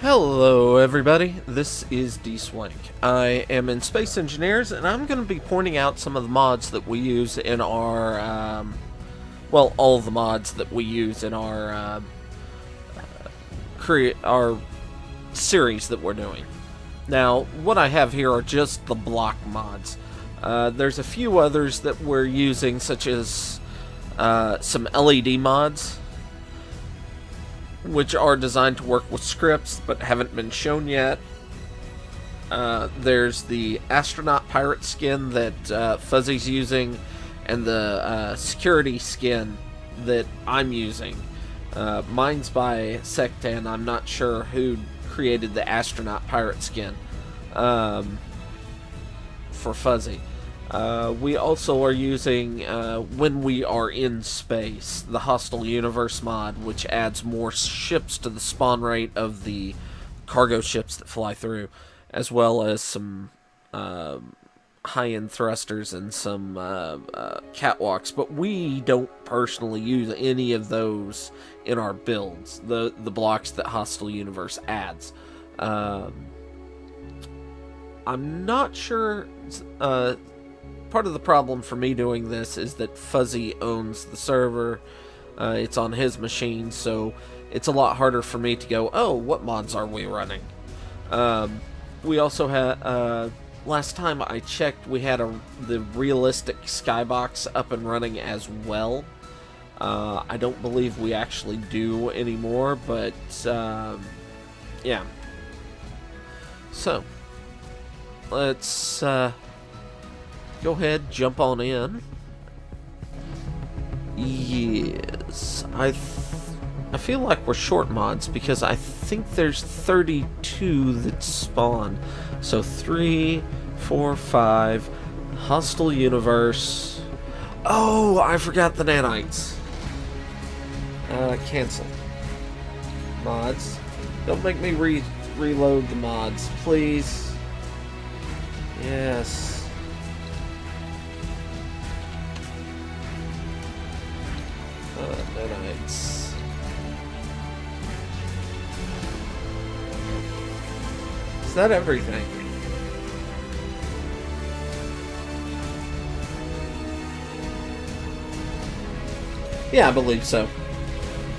Hello everybody, this is Dswank. I am in Space Engineers and I'm going to be pointing out some of the mods that we use in our, well, all of the mods that we use in our, our series that we're doing. Now, what I have here are just the block mods. There's a few others that we're using, such as some LED mods, which are designed to work with scripts but haven't been shown yet. There's the astronaut pirate skin that Fuzzy's using, and the security skin that I'm using. Mine's by Sectan. I'm not sure who created the astronaut pirate skin for Fuzzy. We also are using, when we are in space, the Hostile Universe mod, which adds more ships to the spawn rate of the cargo ships that fly through, as well as some high-end thrusters and some catwalks. But we don't personally use any of those in our builds, the blocks that Hostile Universe adds. I'm not sure... part of the problem for me doing this is that Fuzzy owns the server. It's on his machine, so it's a lot harder for me to go, oh, what mods are we running? We also had, last time I checked, we had the realistic skybox up and running as well. I don't believe we actually do anymore, but, yeah. So, let's, go ahead, jump on in. Yes, I feel like we're short mods because I think there's 32 that spawn. So 3, 4, 5, Hostile Universe. Oh, I forgot the nanites. Cancel. Mods. Don't make me reload the mods, please. Yes. Nanites. Is that everything? Yeah, I believe so.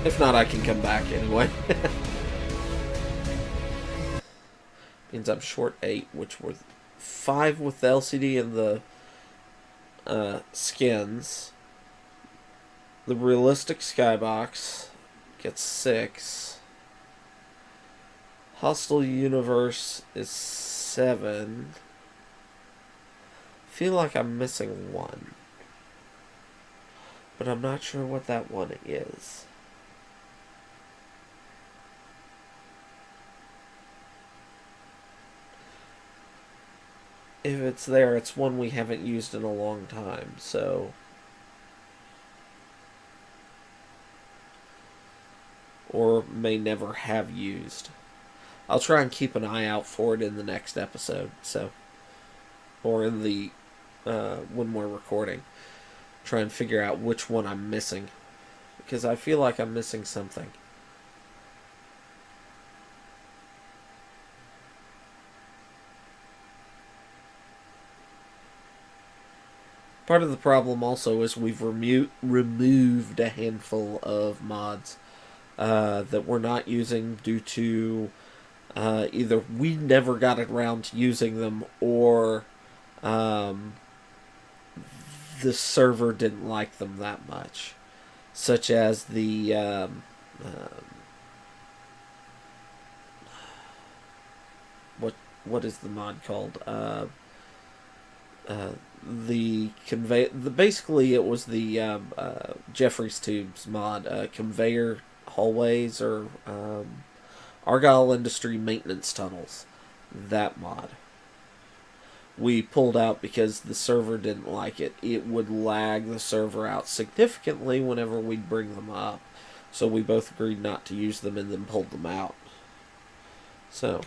If not, I can come back anyway. Means I'm short 8, which were 5 with the LCD and the skins. The realistic skybox gets 6. Hostile Universe is 7. Feel like I'm missing 1. But I'm not sure what that one is. If it's there, it's one we haven't used in a long time, so... or may never have used. I'll try and keep an eye out for it in the next episode, so, or in the, when we're recording. Try and figure out which one I'm missing, because I feel like I'm missing something. Part of the problem also is we've removed a handful of mods that we're not using due to either we never got around to using them, or the server didn't like them that much. Such as the what is the mod called? Basically it was the Jeffries Tubes mod, conveyor hallways, or Argyle Industry maintenance tunnels. That mod we pulled out because the server didn't like it. It would lag the server out significantly whenever we'd bring them up, so we both agreed not to use them and then pulled them out. So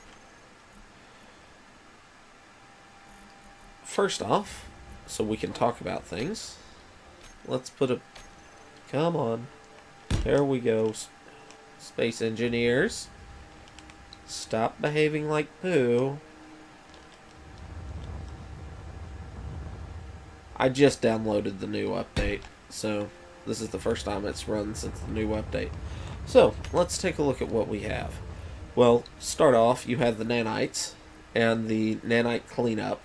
first off, so we can talk about things, let's put a... come on. There we go. Space Engineers. Stop behaving like poo. I just downloaded the new update, so this is the first time it's run since the new update. So, let's take a look at what we have. Well, start off, you have the nanites and the nanite cleanup,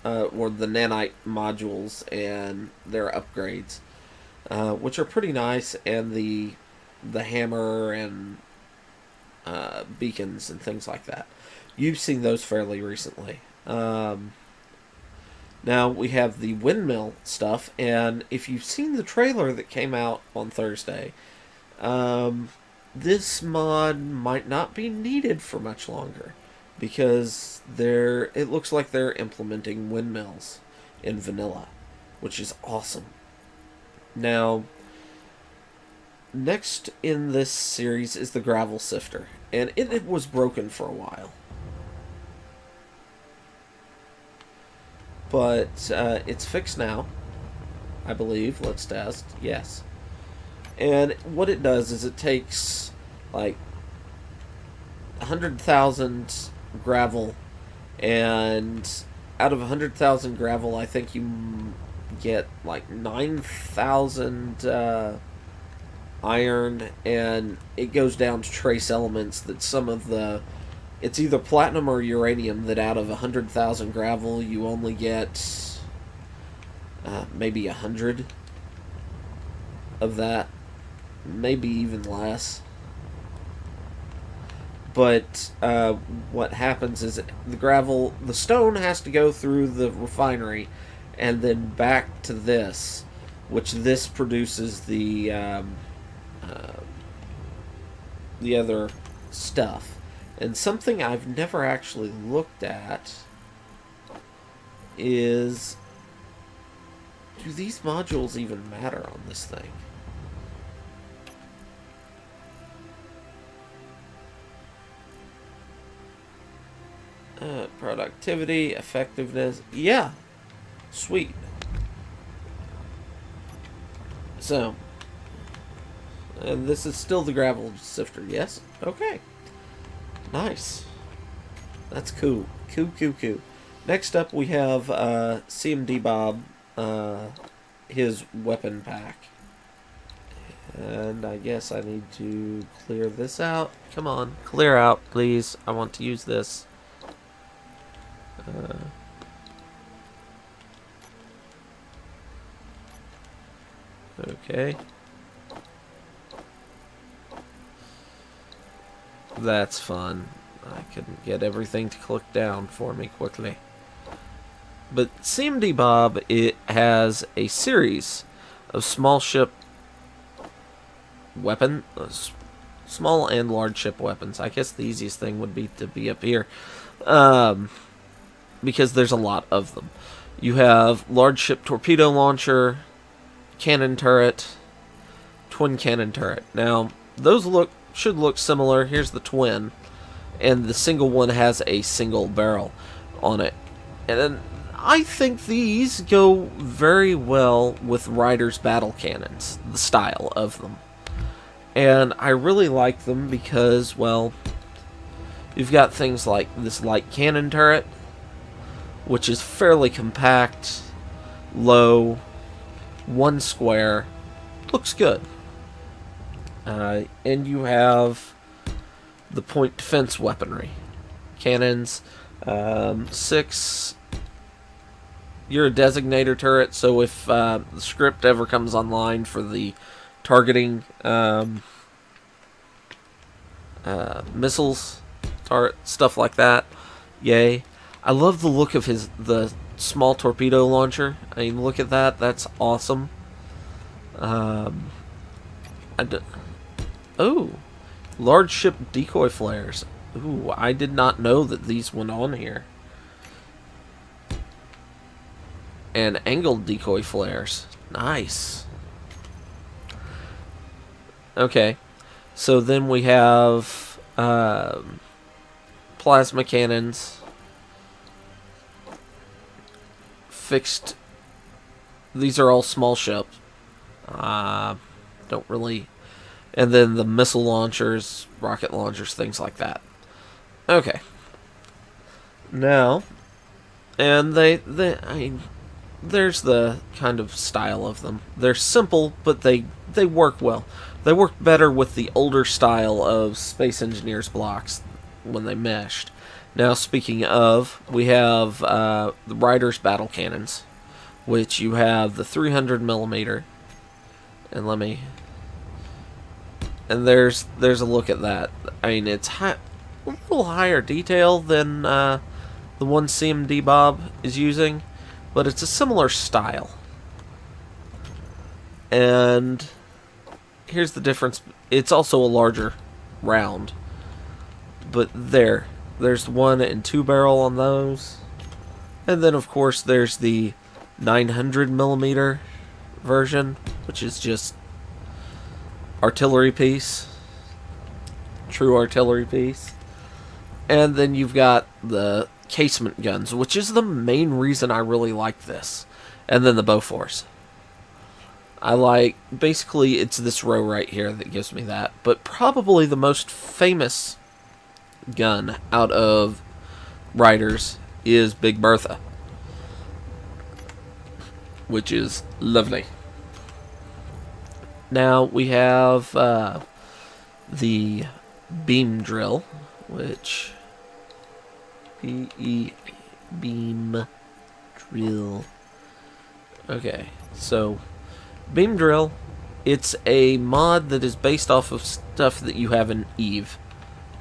or the nanite modules and their upgrades, which are pretty nice, and the hammer and beacons and things like that. You've seen those fairly recently. Now we have the windmill stuff, and if you've seen the trailer that came out on Thursday, this mod might not be needed for much longer, because it looks like they're implementing windmills in vanilla, which is awesome. Now, next in this series is the gravel sifter, and it was broken for a while. But it's fixed now, I believe. Let's test. Yes. And what it does is it takes like 100,000 gravel, and out of 100,000 gravel, I think you get like 9,000 iron, and it goes down to trace elements that some of the... It's either platinum or uranium, that out of 100,000 gravel, you only get maybe 100 of that. Maybe even less. But what happens is the stone has to go through the refinery and then back to this, which this produces the other stuff. And something I've never actually looked at is, do these modules even matter on this thing? Productivity, effectiveness, yeah, sweet. So, and this is still the gravel sifter, yes? Okay. Nice. That's cool. Cool. Next up, we have CMD Bob, his weapon pack. And I guess I need to clear this out. Come on, clear out, please. I want to use this. Okay. That's fun. I couldn't get everything to click down for me quickly. But CMD Bob, it has a series of small ship weapon, small and large ship weapons. I guess the easiest thing would be to be up here, because there's a lot of them. You have large ship torpedo launcher, cannon turret, twin cannon turret. Now, those should look similar. Here's the twin, and the single one has a single barrel on it. And then I think these go very well with Ryder's battle cannons, the style of them. And I really like them because, well, you've got things like this light cannon turret, which is fairly compact, low, one square, looks good. And you have the point defense weaponry. Cannons, 6. You're a designator turret, so if the script ever comes online for the targeting missiles, stuff like that, yay. I love the look of the small torpedo launcher. I mean, look at that. That's awesome. Oh, large ship decoy flares. Ooh, I did not know that these went on here. And angled decoy flares. Nice. Okay, so then we have plasma cannons. Fixed. These are all small ships. Don't really. And then the missile launchers, rocket launchers, things like that. Okay. Now, and I mean, there's the kind of style of them. They're simple, but they work well. They work better with the older style of Space Engineers blocks when they meshed. Now, speaking of, we have the Riders battle cannons, which you have the 300 millimeter, and there's a look at that. I mean, it's a little higher detail than the one CMD Bob is using, but it's a similar style. And here's the difference. It's also a larger round. But there's 1 and 2 barrel on those. And then, of course, there's the 900 millimeter version, which is just artillery piece. True artillery piece. And then you've got the casement guns, which is the main reason I really like this. And then the Bofors. Basically, it's this row right here that gives me that. But probably the most famous gun out of Riders is Big Bertha, which is lovely. Now we have the beam drill, which beam drill. Okay, so beam drill, it's a mod that is based off of stuff that you have in Eve.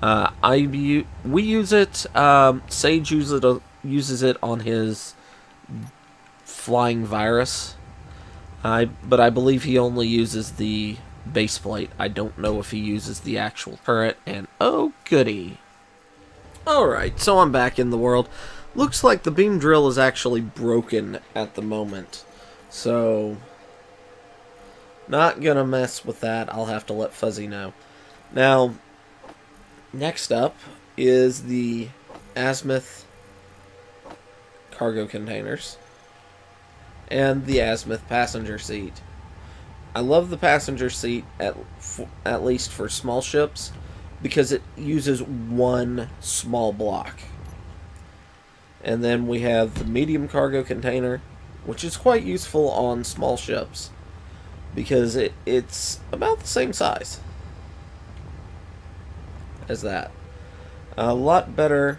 We use it. Sage uses it on his flying virus. But I believe he only uses the base plate. I don't know if he uses the actual turret. And oh goody! Alright, so I'm back in the world. Looks like the beam drill is actually broken at the moment. So, not gonna mess with that. I'll have to let Fuzzy know. Now, next up is the Azmuth cargo containers and the Azmuth passenger seat. I love the passenger seat, at least for small ships, because it uses one small block. And then we have the medium cargo container, which is quite useful on small ships, because it's about the same size as that. A lot better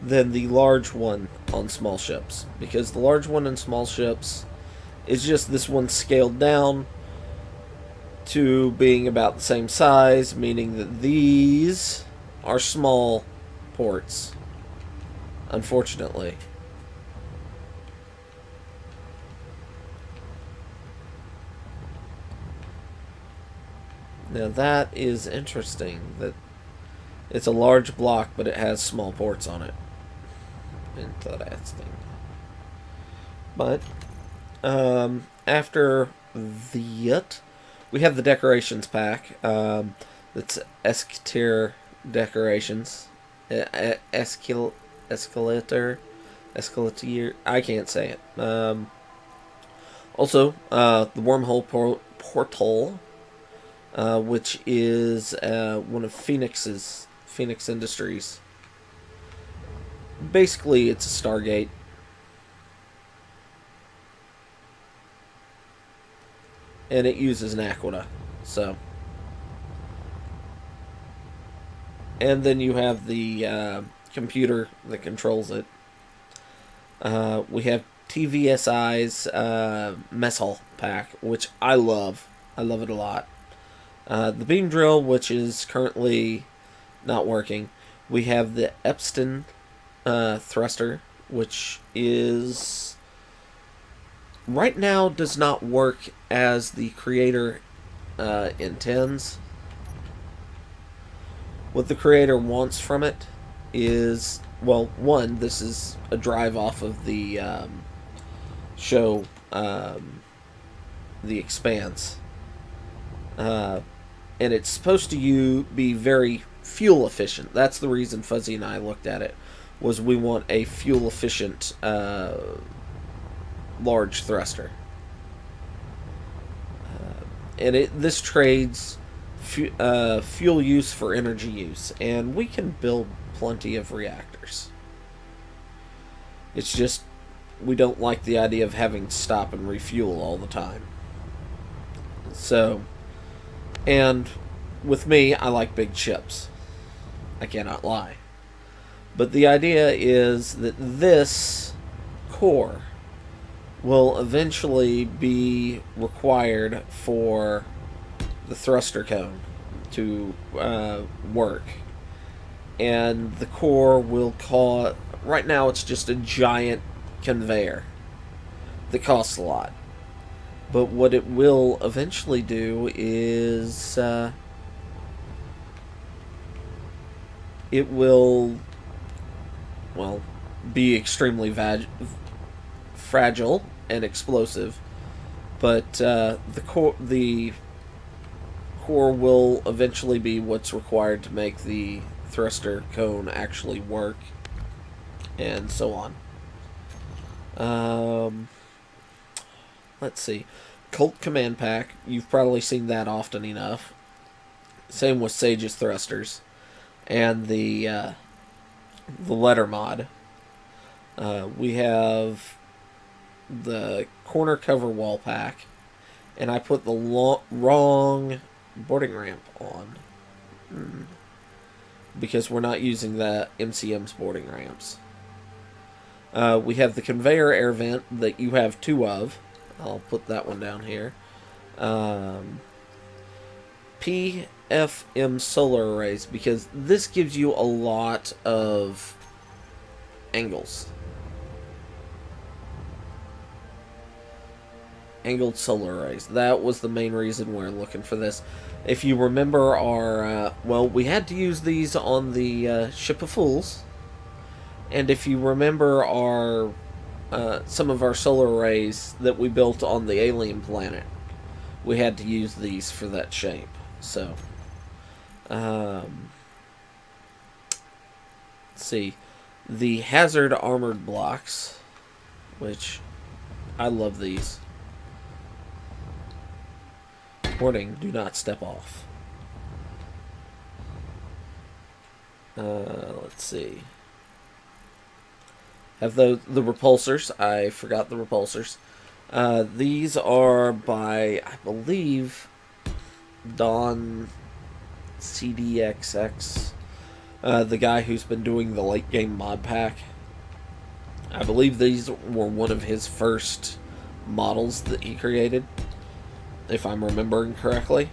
than the large one on small ships, because the large one in small ships is just this one scaled down to being about the same size, meaning that these are small ports, unfortunately. Now that is interesting, that it's a large block, but it has small ports on it. Interesting. But, after that, we have the decorations pack. That's S-tier decorations. Escalator. I can't say it. Also, the wormhole portal, which is one of Phoenix Industries. Basically, it's a Stargate. And it uses an Aquila, so. And then you have the computer that controls it. We have TVSI's mess hall pack, which I love. I love it a lot. The beam drill, which is currently not working. We have the Epstein thruster, which is right now does not work as the creator intends. What the creator wants from it is, well, one, this is a drive off of the show, The Expanse. And it's supposed to be very fuel efficient. That's the reason Fuzzy and I looked at it, was we want a fuel efficient large thruster. And this trades fuel use for energy use, and we can build plenty of reactors. It's just we don't like the idea of having to stop and refuel all the time. So, and with me, I like big ships. I cannot lie. But the idea is that this core will eventually be required for the thruster cone to work. And the core will cost... Right now it's just a giant conveyor that costs a lot. But what it will eventually do is... it will... well, be extremely fragile and explosive, but the core will eventually be what's required to make the thruster cone actually work, and so on. Let's see. Colt Command Pack, you've probably seen that often enough. Same with Sage's thrusters. And the letter mod. We have the corner cover wall pack, and I put the wrong boarding ramp on because we're not using the MCM's boarding ramps. We have the conveyor air vent that you have 2 of. I'll put that one down here. PSM Solar Arrays, because this gives you a lot of angles. Angled solar arrays. That was the main reason we're looking for this. If you remember our... well, we had to use these on the Ship of Fools. And if you remember our... some of our solar arrays that we built on the alien planet, we had to use these for that shape. So... let's see. The hazard armored blocks, which I love these. Warning, do not step off. Let's see. Have the repulsors. I forgot the repulsors. These are by, I believe, Don CDXX. The guy who's been doing the late game mod pack. I believe these were one of his first models that he created, if I'm remembering correctly.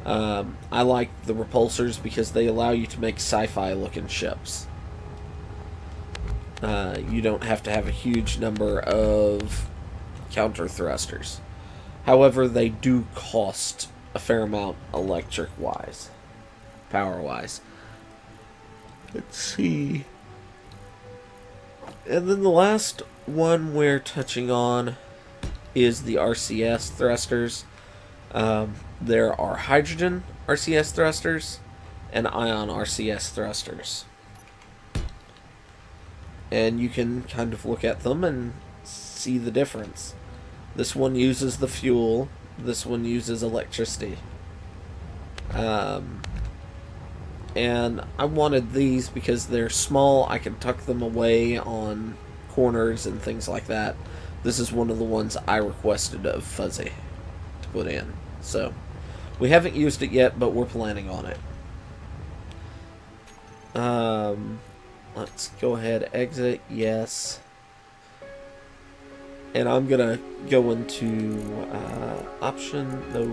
I like the repulsors because they allow you to make sci-fi looking ships. You don't have to have a huge number of counter thrusters. However, they do cost a fair amount electric wise, power wise. Let's see. And then the last one we're touching on is the RCS thrusters. There are hydrogen RCS thrusters and ion RCS thrusters. And you can kind of look at them and see the difference. This one uses the fuel, this one uses electricity. And I wanted these because they're small. I can tuck them away on corners and things like that. This is one of the ones I requested of Fuzzy to put in. So, we haven't used it yet, but we're planning on it. Let's go ahead, exit, yes. And I'm gonna go into option, no.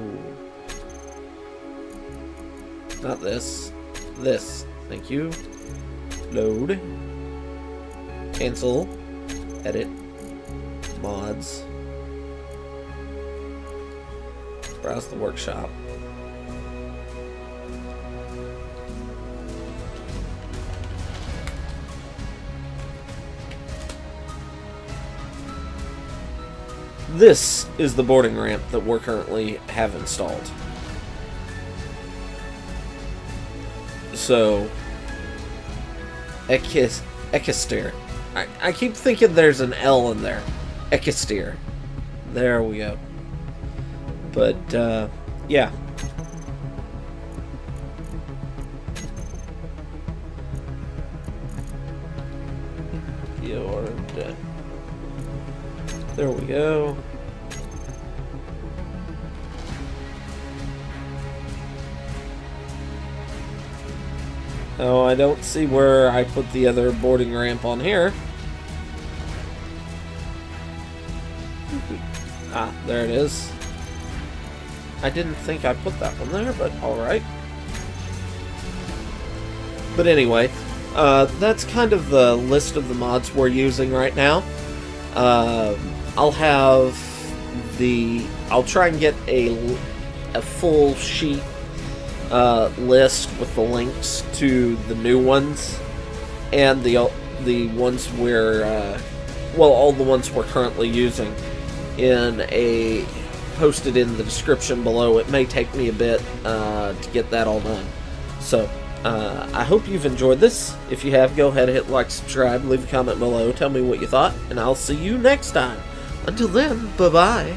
Not this. This. Thank you. Load. Cancel. Edit. Mods. Browse the workshop. This is the boarding ramp that we're currently have installed. So, Ekister. I keep thinking there's an L in there. Ekister. There we go. But, yeah. There we go. Oh, I don't see where I put the other boarding ramp on here. Ah, there it is. I didn't think I put that one there, but alright. But anyway, that's kind of the list of the mods we're using right now. I'll try and get a full sheet list with the links to the new ones and the ones all the ones we're currently using posted in the description below. It may take me a bit to get that all done. So I hope you've enjoyed this. If you have, go ahead and hit like, subscribe, leave a comment below, tell me what you thought, and I'll see you next time. Until then, bye-bye.